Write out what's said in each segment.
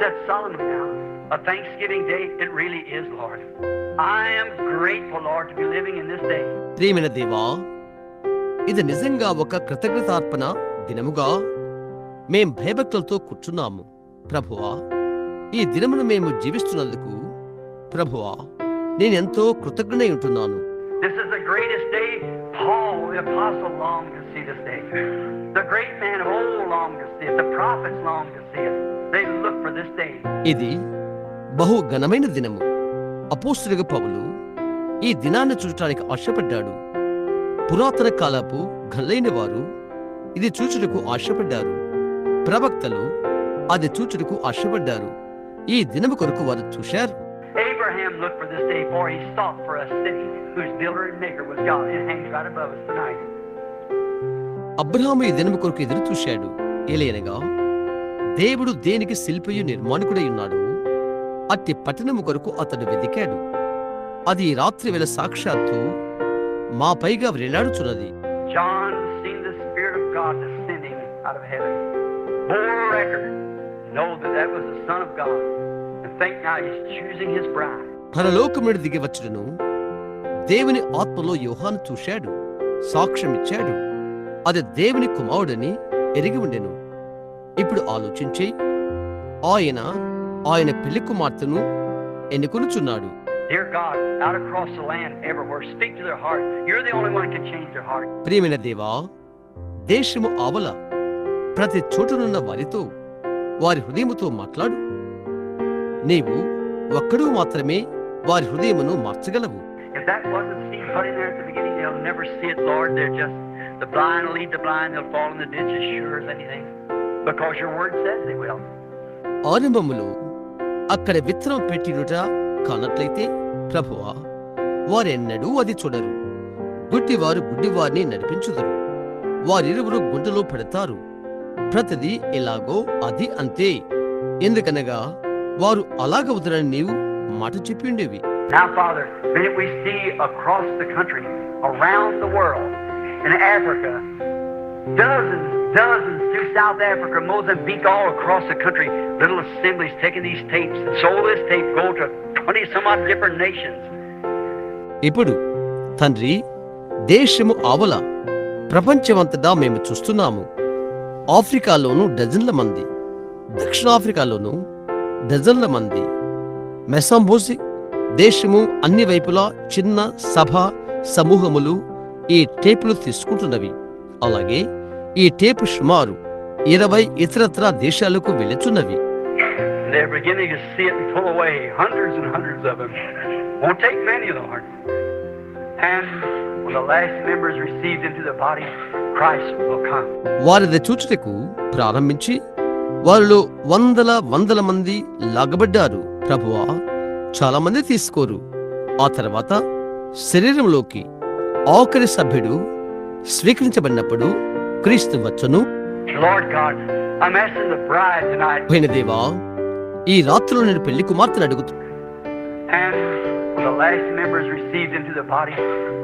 set solemnly now. A Thanksgiving day, it really is, Lord. I am grateful, Lord, to be living in this day. ప్రియమైన దేవా, ఇది నిజంగా ఒక కృతజ్ఞతార్పణ దినముగా మేం భయభక్తులతో కూర్చున్నాము. ప్రభువా, ఈ దినమును మేము జీవిస్తున్నందుకు ప్రభువా నేనెంతో కృతజ్ఞుడై ఉంటున్నాను. This is the greatest day. Paul, the apostle, longed to see this day. The great man of old longed to see it. The prophets longed to see it. They look for this day. ఇది బహు ఘనమైన దినము. అపోస్తలుడైన పౌలు ఈ దినాన్ని చూడటానికి ఆశపడ్డాడు. పురాతన కాలపు గల్లైన వారు ఇది చూచుటకు ఆశపడ్డారు. ప్రవక్తలు అది చూచుటకు ఆశపడ్డారు. ఈ దినము కొరకు వారు చూశారు. Abraham looked for this day, for he sought for a city whose builder and maker was God. It hangs right above us tonight. Abraham ఈ దినము కొరకు ఎదురు చూశాడు. ఏలయనగా దేవుడు దేనికి శిల్పియు నిర్మాణకుడై ఉన్నాడు, అట్టి పట్టణము కొరకు అతడు వెదికాడు. అది ఈ రాత్రి వేళ సాక్షాత్తు మా పైగా వేలాడుచున్నది. John seen the Spirit of God descending out of heaven. Bore record, know that that was the Son of God. And think now he's choosing his bride. పరలోకం నుండి దిగి వచ్చును దేవుని ఆత్మలో యోహాను చూశాడు, సాక్ష్యమిచ్చాడు. అది దేవుని కుమారుడని ఎరిగి ఉండెను. ఇప్పుడు ఆలోచించి ఆయన పెళ్లి కుమార్తెను ఎన్నుకొనుచున్నాడు. Dear God, out across the land, everywhere, speak to their heart. You're the only one who can change their heart. ప్రియమైన దేవా, దేశము ఆవల ప్రతి చోటునున్న వారితో వారి హృదయముతో మాట్లాడు. నీవు ఒక్కడు మాత్రమే వారి హృదయమును మార్చగలవు. If that wasn't seen put in there at the beginning, they'll never see it, Lord. They're just the blind will lead the blind. They'll fall in the ditch as sure as anything, because your word says they will. ఆరంభములో అక్కడ విత్తనం పెట్టినుట కానట్లయితే ప్రభువా, వారెన్నడూ అది చూడరు. గుడ్డివారు గుడ్డివారిని నడిపించుదురు. వారిరువురు గుంటలో పెడతారు. ప్రతిదీ ఎలాగో అది అంతే. ఎందుకనగా వారు అలాగవుతారని నీవు మాట చెప్పిండేవి. Now, Father, we see across the country, around the world, in Africa, dozens through South Africa, Mozambique, all across the country, little assemblies taking these tapes, and so this tape go to 20 some odd different nations. ఇప్పుడు తండ్రి, దేశము ఆవల ప్రపంచమంతటా మేము చూస్తున్నాము. ఆఫ్రికాలోను డజన్ల మంది, దక్షిణాఫ్రికాలోను డజన్ల మంది, మెసాంబోసిక్ దేశము అన్ని వైపులా చిన్న సభ సమూహములు ఈ టేపులు తీసుకుంటున్నవి. అలాగే ఈ టేపు సుమారు 20 ఇతరత్ర దేశాలకు వెళుచున్నవి. They're beginning to see it and pull away, hundreds and hundreds of them. Won't take many, Lord. And when the last member is received into the body, Christ will come. వారిది చూచుటకు ప్రారంభించి వారిలో వందల మంది లాగబడ్డారు. ప్రభువా, చాలా మంది తీసుకోరు. ఆ తర్వాత శరీరంలోకి ఆఖరి సభ్యుడు స్వీకరించబడినప్పుడు క్రీస్తు వచ్చును. Lord God, I'm asking the bride tonight. దేవా, ఈ రాత్రిలో నేను పెళ్లి కుమార్తెను అడుగుతూ. And when the last member is received into the body,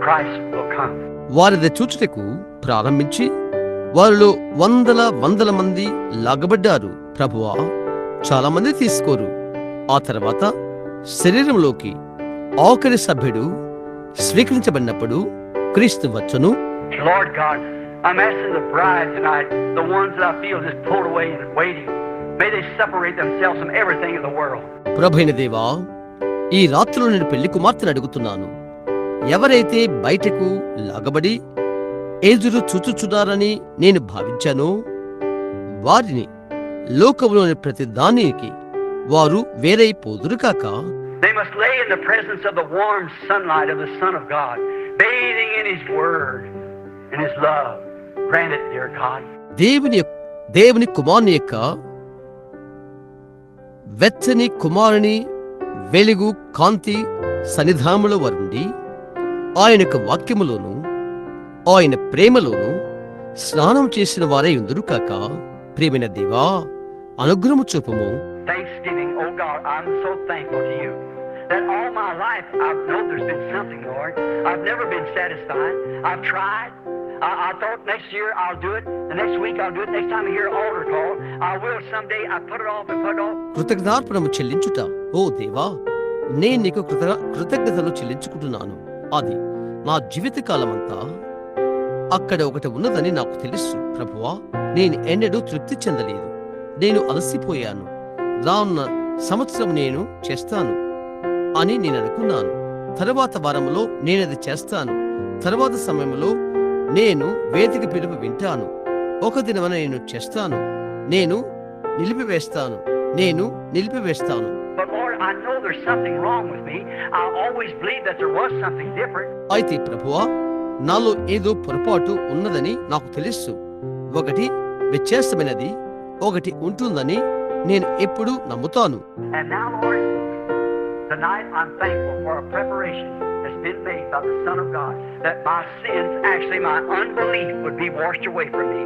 Christ will come. వారిది చూచుటకు ప్రారంభించి వారిలో వందల మంది లాగబడ్డారు. ప్రభువా, చాలా మంది తీసుకోరు. ఆ తర్వాత శరీరంలోకి ఆఖరి సభ్యుడు స్వీకరించబడినప్పుడు క్రీస్తు వచ్చును. Lord God, I'm asking the bride tonight, the ones that I feel just pulled away and waiting, may they separate themselves from everything in the world. ప్రభువైన దేవా, ఈ రాత్రిలో నేను పెళ్లి కుమార్తెను అడుగుతున్నాను. ఎవరైతే బయటకు లాగబడి ఎదురు చూచుచున్నారని నేను భావించానో వారిని లోకములోని ప్రతి దానికి వారు వేరైపోదురు కాక. They must lay in the presence of the warm sunlight of the Son of God, bathing in His Word and His love. Grant it, dear God. దేవుని కుమారుని యొక్క వెచ్చని కుమారుని వెలుగు కాంతి సన్నిధానములో వారుండి ఆయన యొక్క వాక్యములోను ఆయన ప్రేమలోను స్నానం చేసిన వారై ఉందురు కాక. ప్రియమైన దేవా, అనుగ్రహము చూపుము. Thanksgiving, oh God, I'm so thankful to you that all my life I've known there's been something, Lord. I've never been satisfied. I've tried. I thought next year I'll do it. The next week I'll do it. Next time I hear an altar call, I will someday. I put it off and put it off. కృతజ్ఞతార్పణము చెల్లించుట. ఓ దేవా, నేను నీకు కృతజ్ఞతలు చెల్లించుకుంటున్నాను. అది నా జీవితకాలమంతా అక్కడ ఒకటి ఉన్నదని నాకు తెలుసు. ప్రభువా, నేను ఎన్నడూ తృప్తి చెందలేదు. నేను అలసిపోయాను. రానున్న సంవత్సరం నేను చేస్తాను అని నేను అనుకున్నాను. తరువాత వారంలో నేనది చేస్తాను. తరువాత సమయంలో నేను వేదిక పిలుపు వింటాను. ఒక దినమున నేను చేస్తాను. నేను నిలిపివేస్తాను. But Lord, I know there's something wrong with me. I always believed that there was something different. అయితే ప్రభువా, నాలో ఏదో పొరపాటు ఉన్నదని నాకు తెలుసు. ఒకటి వ్యత్యాసమైనది ఒకటి ఉంటుందని నేను ఎప్పుడూ నమ్ముతాను. And now, Lord, tonight I'm thankful for a preparation that's been made by the Son of God, that my sins, actually my unbelief, would be washed away from me.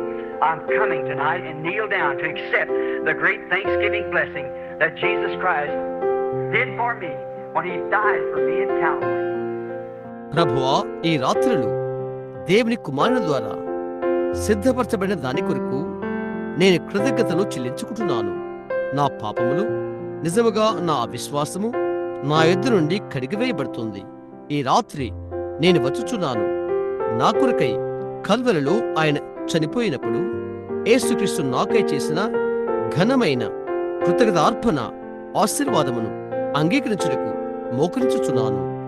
I'm coming tonight and kneel down to accept the great Thanksgiving blessing that Jesus Christ did for me when He died for me in Calvary. ప్రభువా, ఈ రాత్రులు దేవుని కుమారుని ద్వారా సిద్ధపరచబడిన దాని కొరకు నేను కృతజ్ఞతలు చెల్లించుకుంటున్నాను. నా పాపములు, నిజముగా నా అవిశ్వాసము నా ఎద్దు నుండి కడిగివేయబడుతుంది. ఈ రాత్రి నేను వచ్చుచున్నాను. నా కొరకై కల్వరిలో ఆయన చనిపోయినప్పుడు యేసుక్రీస్తు నాకై చేసిన ఘనమైన కృతజ్ఞతార్పణ ఆశీర్వాదమును అంగీకరించుటకు మోకరించుచున్నాను.